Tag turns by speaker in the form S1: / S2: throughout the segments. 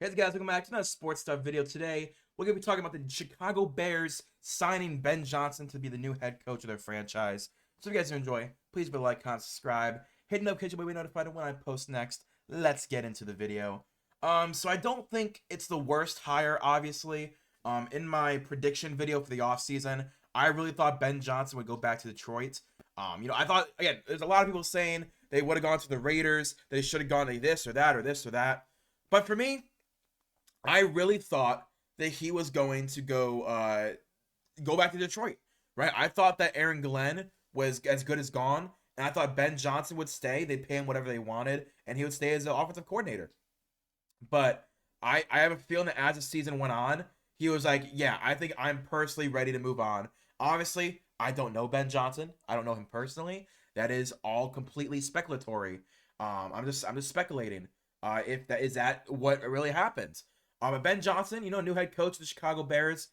S1: Hey guys, welcome back to another sports stuff video. Today, we're going to be talking about the Chicago Bears signing Ben Johnson to be the new head coach of their franchise. So if you guys enjoy, please be like, comment, subscribe, hit the notification bell to be notified when I post next. Let's get into the video. So I don't think it's the worst hire, obviously. In my prediction video for the offseason, I really thought Ben Johnson would go back to Detroit. I thought, again, there's a lot of people saying they would have gone to the Raiders, they should have gone to this or that or this or that. But for me, I really thought that he was going to go back to Detroit, right? I thought that Aaron Glenn was as good as gone, and I thought Ben Johnson would stay. They'd pay him whatever they wanted, and he would stay as the offensive coordinator. But I have a feeling that as the season went on, he was like, yeah, I think I'm personally ready to move on. Obviously, I don't know Ben Johnson. I don't know him personally. That is all completely speculatory. I'm just speculating. If that is that what really happens. But Ben Johnson, new head coach of the Chicago Bears.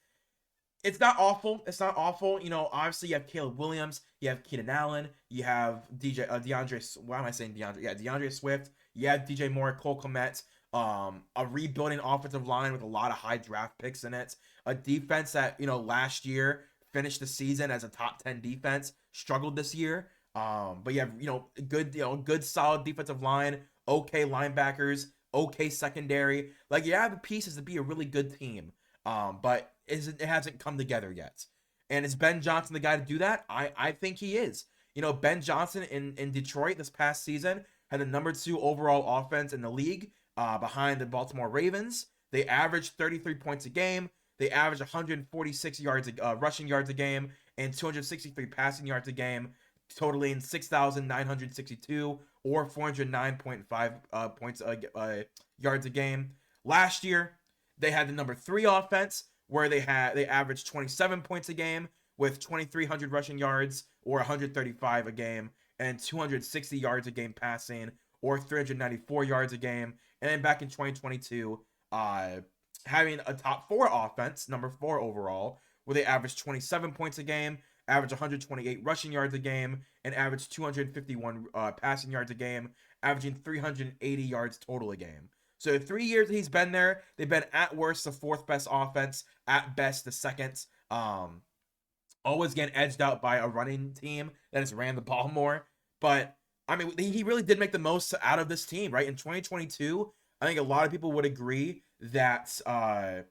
S1: It's not awful. It's not awful. Obviously you have Caleb Williams, you have Keenan Allen, you have DeAndre. Why am I saying DeAndre? Yeah, DeAndre Swift. You have DJ Moore, Cole Kmet. A rebuilding offensive line with a lot of high draft picks in it. A defense that last year finished the season as a top 10 defense, struggled this year. But you have good solid defensive line, okay linebackers, okay secondary. Like you have the pieces to be a really good team. But it hasn't come together yet. And is Ben Johnson the guy to do that? I think he is. Ben Johnson in Detroit this past season had the number 2 overall offense in the league, behind the Baltimore Ravens. They averaged 33 points a game. They averaged 146 yards, rushing yards a game, and 263 passing yards a game, totaling 6,962 or 409.5 points yards a game. Last year, they had the number 3 offense, where they averaged 27 points a game with 2,300 rushing yards or 135 a game, and 260 yards a game passing or 394 yards a game. And then back in 2022, having a top 4 offense, number 4 overall, where they averaged 27 points a game, average 128 rushing yards a game, and average 251 passing yards a game, averaging 380 yards total a game. So 3 years he's been there, they've been at worst the 4th best offense, at best the 2nd. Always getting edged out by a running team that has ran the ball more. But I mean, he really did make the most out of this team, right? In 2022, I think a lot of people would agree that the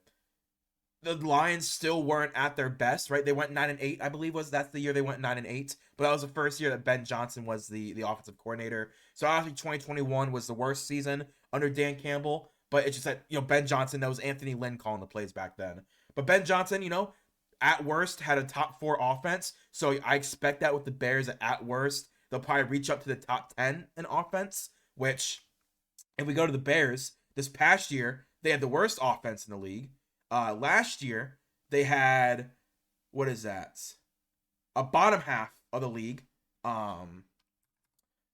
S1: Lions still weren't at their best, right? They went 9-8, I believe that's the year they went 9-8. But that was the first year that Ben Johnson was the offensive coordinator. So obviously 2021 was the worst season under Dan Campbell. But it's just that Ben Johnson, that was Anthony Lynn calling the plays back then. But Ben Johnson, at worst had a top 4 offense. So I expect that with the Bears at worst, they'll probably reach up to the top 10 in offense, which if we go to the Bears, this past year, they had the worst offense in the league. Last year, they had, what is that? A bottom half of the league. And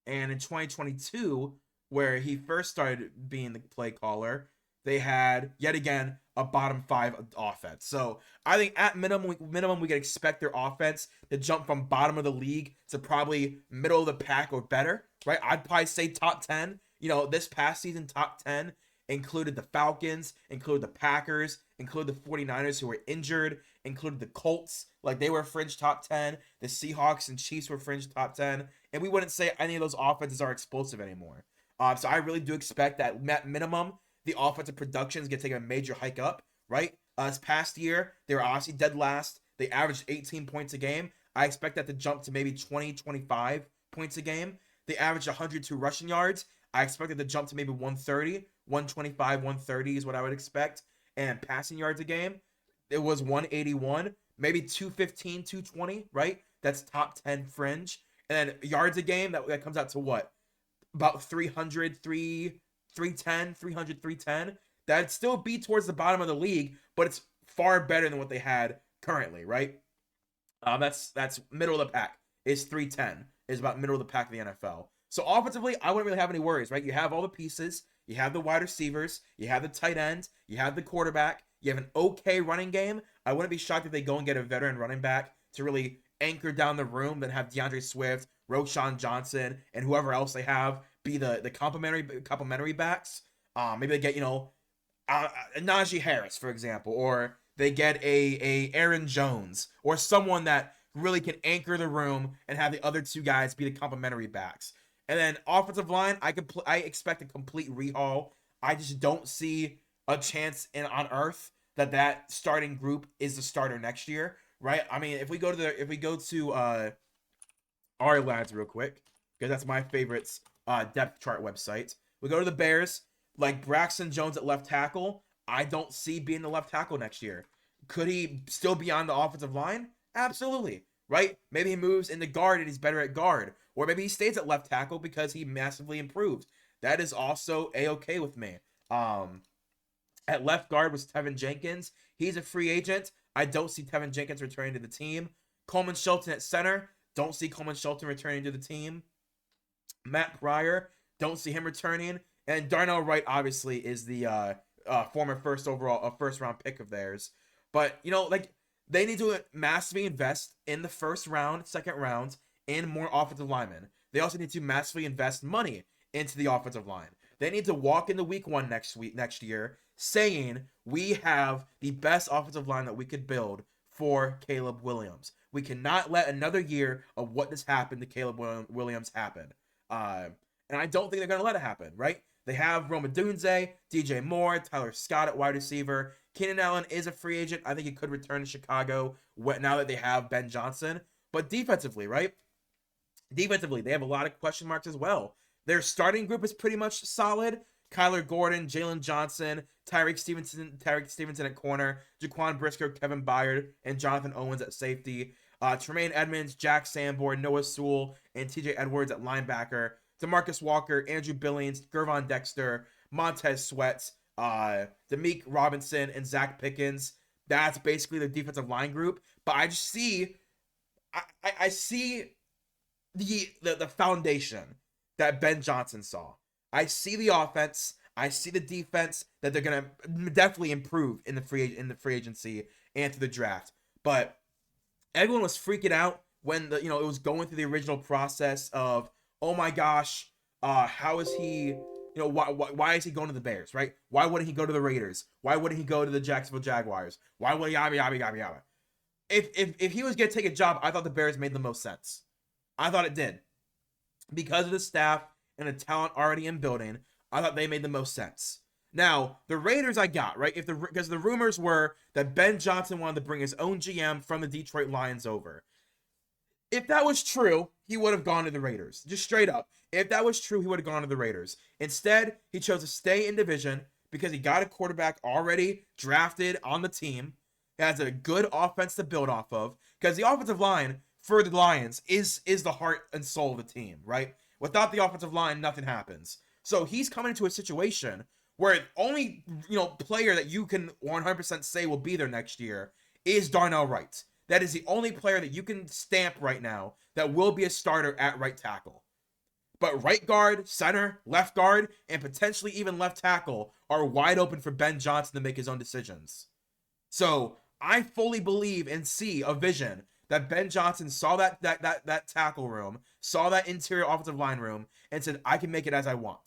S1: in 2022, where he first started being the play caller, they had yet again a bottom 5 offense. So I think at minimum we can expect their offense to jump from bottom of the league to probably middle of the pack or better, right? I'd probably say top 10. This past season, top 10 included the Falcons, included the Packers, included the 49ers who were injured, included the Colts, like they were fringe top 10. The Seahawks and Chiefs were fringe top 10. And we wouldn't say any of those offenses are explosive anymore. So I really do expect that at minimum, the offensive production is going to take a major hike up, right? This past year, they were obviously dead last. They averaged 18 points a game. I expect that to jump to maybe 20, 25 points a game. They averaged 102 rushing yards. I expect it to jump to maybe 130, 125, 130 is what I would expect. And passing yards a game, it was 181, maybe 215, 220, right? That's top 10 fringe. And then yards a game, that comes out to what? About 300, 310, 300, 310. That'd still be towards the bottom of the league, but it's far better than what they had currently, right? That's middle of the pack. Is 310 is about middle of the pack of the NFL. So offensively, I wouldn't really have any worries, right? You have all the pieces, you have the wide receivers, you have the tight end, you have the quarterback, you have an okay running game. I wouldn't be shocked if they go and get a veteran running back to really anchor down the room, then have DeAndre Swift, Roschon Johnson, and whoever else they have be the complementary backs. Maybe they get Najee Harris, for example, or they get a Aaron Jones or someone that really can anchor the room and have the other two guys be the complementary backs. And then offensive line, I expect a complete rehaul. I just don't see a chance on earth that starting group is the starter next year, right? I mean, if we go to our lads real quick, because that's my favorites depth chart website. We go to the Bears, like Braxton Jones at left tackle. I don't see being the left tackle next year. Could he still be on the offensive line? Absolutely, right? Maybe he moves into guard and he's better at guard, or maybe he stays at left tackle because he massively improved. That is also a-okay with me. At left guard was Tevin Jenkins. He's a free agent. I don't see Tevin Jenkins returning to the team. Coleman Shelton at center. Don't see Coleman Shelton returning to the team. Matt Pryor, don't see him returning. And Darnell Wright, obviously, is the former first round pick of theirs. But, like, they need to massively invest in the first round, second round, in more offensive linemen. They also need to massively invest money into the offensive line. They need to walk into week 1 next year saying we have the best offensive line that we could build for Caleb Williams. We cannot let another year of what has happened to Caleb Williams happen. And I don't think they're going to let it happen, right? They have Rome Odunze, DJ Moore, Tyler Scott at wide receiver. Keenan Allen is a free agent. I think he could return to Chicago now that they have Ben Johnson. But defensively, right? Defensively, they have a lot of question marks as well. Their starting group is pretty much solid. Kyler Gordon, Jalen Johnson, Tyreek Stevenson at corner, Jaquan Brisker, Kevin Byard, and Jonathan Owens at safety. Tremaine Edmonds, Jack Sanborn, Noah Sewell, and TJ Edwards at linebacker. DeMarcus Walker, Andrew Billings, Gervon Dexter, Montez Sweat, Demeek Robinson, and Zach Pickens. That's basically the defensive line group. But I just see, I see the foundation that Ben Johnson saw. I see the offense. I see the defense that they're gonna definitely improve in the free agency and through the draft. But everyone was freaking out when it was going through the original process of, oh my gosh, how is he? Why is he going to the Bears? Right? Why wouldn't he go to the Raiders? Why wouldn't he go to the Jacksonville Jaguars? Why would yabba? If he was gonna take a job, I thought the Bears made the most sense. I thought it did because of the staff and the talent already in building. I thought they made the most sense. Now, the Raiders I got, right? Because the rumors were that Ben Johnson wanted to bring his own GM from the Detroit Lions over. If that was true, he would have gone to the Raiders. Just straight up. If that was true, he would have gone to the Raiders. Instead, he chose to stay in division because he got a quarterback already drafted on the team. He has a good offense to build off of. Because the offensive line for the Lions is the heart and soul of the team, right? Without the offensive line, nothing happens. So he's coming into a situation where the only player that you can 100% say will be there next year is Darnell Wright. That is the only player that you can stamp right now that will be a starter at right tackle. But right guard, center, left guard, and potentially even left tackle are wide open for Ben Johnson to make his own decisions. So I fully believe and see a vision that Ben Johnson saw that tackle room, saw that interior offensive line room, and said, I can make it as I want.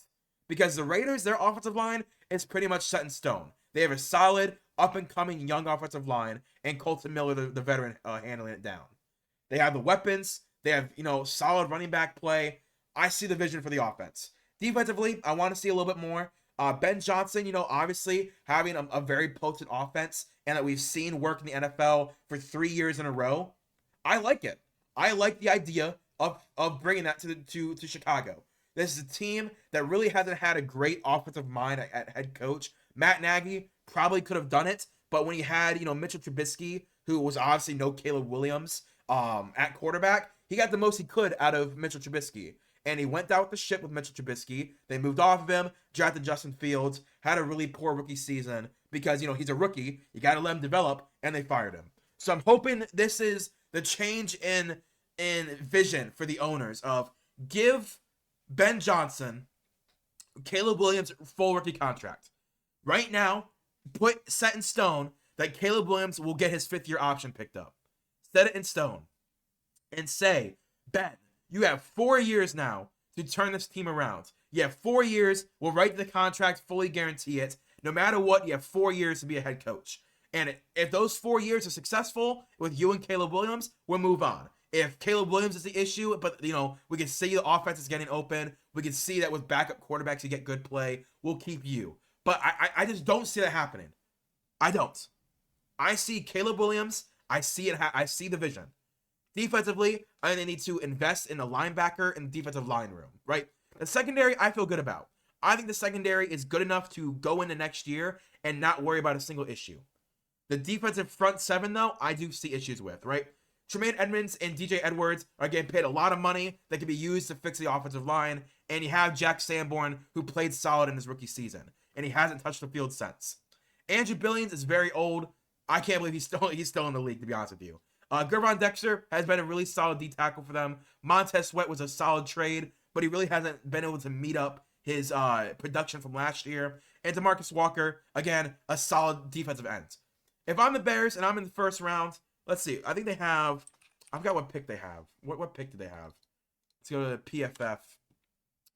S1: Because the Raiders, their offensive line is pretty much set in stone. They have a solid, up-and-coming young offensive line, and Colton Miller, the veteran, handling it down. They have the weapons. They have, solid running back play. I see the vision for the offense. Defensively, I want to see a little bit more. Ben Johnson, obviously having a very potent offense and that we've seen work in the NFL for 3 years in a row. I like it. I like the idea of bringing that to Chicago. This is a team that really hasn't had a great offensive mind at head coach. Matt Nagy probably could have done it, but when he had, Mitchell Trubisky, who was obviously no Caleb Williams at quarterback, he got the most he could out of Mitchell Trubisky. And he went down with the ship with Mitchell Trubisky. They moved off of him, drafted Justin Fields, had a really poor rookie season because, he's a rookie. You got to let him develop, and they fired him. So I'm hoping this is the change in vision for the owners of give Ben Johnson, Caleb Williams full rookie contract. Right now, set in stone that Caleb Williams will get his 5th-year option picked up. Set it in stone. And say, Ben, you have 4 years now to turn this team around. You have 4 years. We'll write the contract, fully guarantee it. No matter what, you have 4 years to be a head coach. And if those 4 years are successful with you and Caleb Williams, we'll move on. If Caleb Williams is the issue, but we can see the offense is getting open. We can see that with backup quarterbacks you get good play. We'll keep you. But I just don't see that happening. I don't. I see Caleb Williams. I see it. I see the vision. Defensively, I think they need to invest in a linebacker and defensive line room, right? The secondary, I feel good about. I think the secondary is good enough to go into next year and not worry about a single issue. The defensive front seven, though, I do see issues with, right? Tremaine Edmonds and DJ Edwards are getting paid a lot of money that can be used to fix the offensive line. And you have Jack Sanborn, who played solid in his rookie season. And he hasn't touched the field since. Andrew Billings is very old. I can't believe he's still in the league, to be honest with you. Gervon Dexter has been a really solid D tackle for them. Montez Sweat was a solid trade, but he really hasn't been able to meet up his production from last year. And DeMarcus Walker, again, a solid defensive end. If I'm the Bears and I'm in the first round, let's see. I think they have, I forgot what pick they have. What pick do they have? Let's go to the PFF.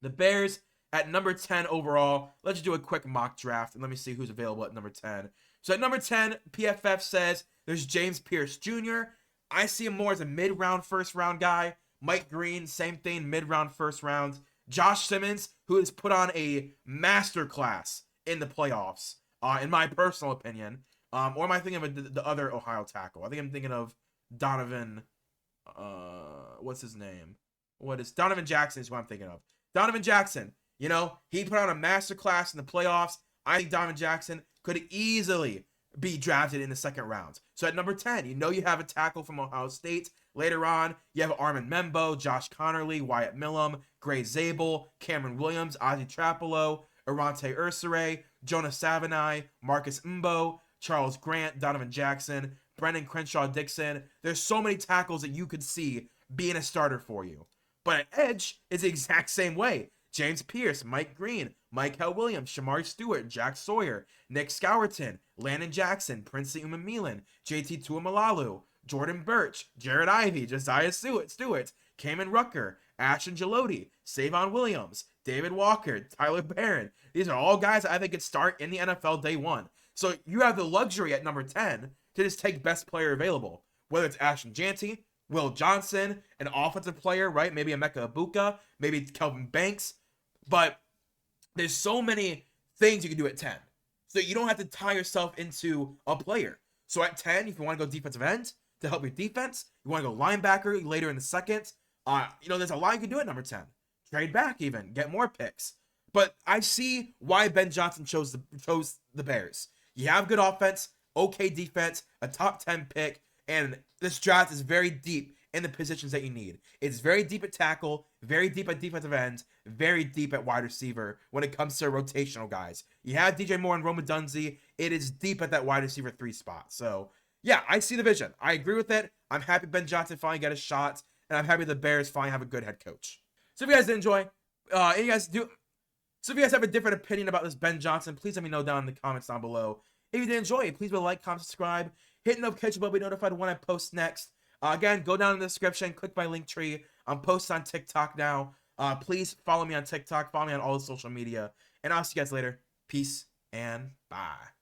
S1: The Bears at number 10 overall. Let's do a quick mock draft and let me see who's available at number 10. So at number 10, PFF says there's James Pierce Jr. I see him more as a mid-round, first-round guy. Mike Green, same thing, mid-round, first round. Josh Simmons, who has put on a masterclass in the playoffs, in my personal opinion. Or am I thinking of the other Ohio tackle? I think I'm thinking of Donovan, what's his name? Donovan Jackson is who I'm thinking of. Donovan Jackson, he put on a masterclass in the playoffs. I think Donovan Jackson could easily be drafted in the second round. So at number 10, you have a tackle from Ohio State. Later on, you have Armin Membo, Josh Connerly, Wyatt Millum, Gray Zabel, Cameron Williams, Ozzie Trapolo, Arante Ursere, Jonah Savanai, Marcus Mbo, Charles Grant, Donovan Jackson, Brendan Crenshaw-Dixon. There's so many tackles that you could see being a starter for you. But at edge, it's the exact same way. James Pierce, Mike Green, Mykal Williams, Shamari Stewart, Jack Sawyer, Nick Scourton, Landon Jackson, Princey Umamelan, JT Tuamalalu, Jordan Birch, Jared Ivey, Josiah Stewart, Kamen Rucker, Ashton Gelotti, Savon Williams, David Walker, Tyler Barron. These are all guys that I think could start in the NFL day one. So you have the luxury at number 10 to just take best player available, whether it's Ashton Jeanty, Will Johnson, an offensive player, right? Maybe Emeka Ibuka, maybe Kelvin Banks. But there's so many things you can do at 10. So you don't have to tie yourself into a player. So at 10, if you want to go defensive end to help your defense, you want to go linebacker later in the second. There's a lot you can do at number 10. Trade back even, get more picks. But I see why Ben Johnson chose the Bears. You have good offense, okay defense, a top 10 pick, and this draft is very deep in the positions that you need. It's very deep at tackle, very deep at defensive end, very deep at wide receiver when it comes to rotational guys. You have DJ Moore and Rome Odunze. It is deep at that wide receiver 3 spot. So, yeah, I see the vision. I agree with it. I'm happy Ben Johnson finally got a shot, and I'm happy the Bears finally have a good head coach. So if you guys did enjoy, so if you guys have a different opinion about this Ben Johnson, please let me know down in the comments down below. If you did enjoy it, please like, comment, subscribe, hit the notification bell to be notified when I post next. Again, go down in the description, click my link tree. I'm posting on TikTok now. Please follow me on TikTok, follow me on all the social media, and I'll see you guys later. Peace and bye.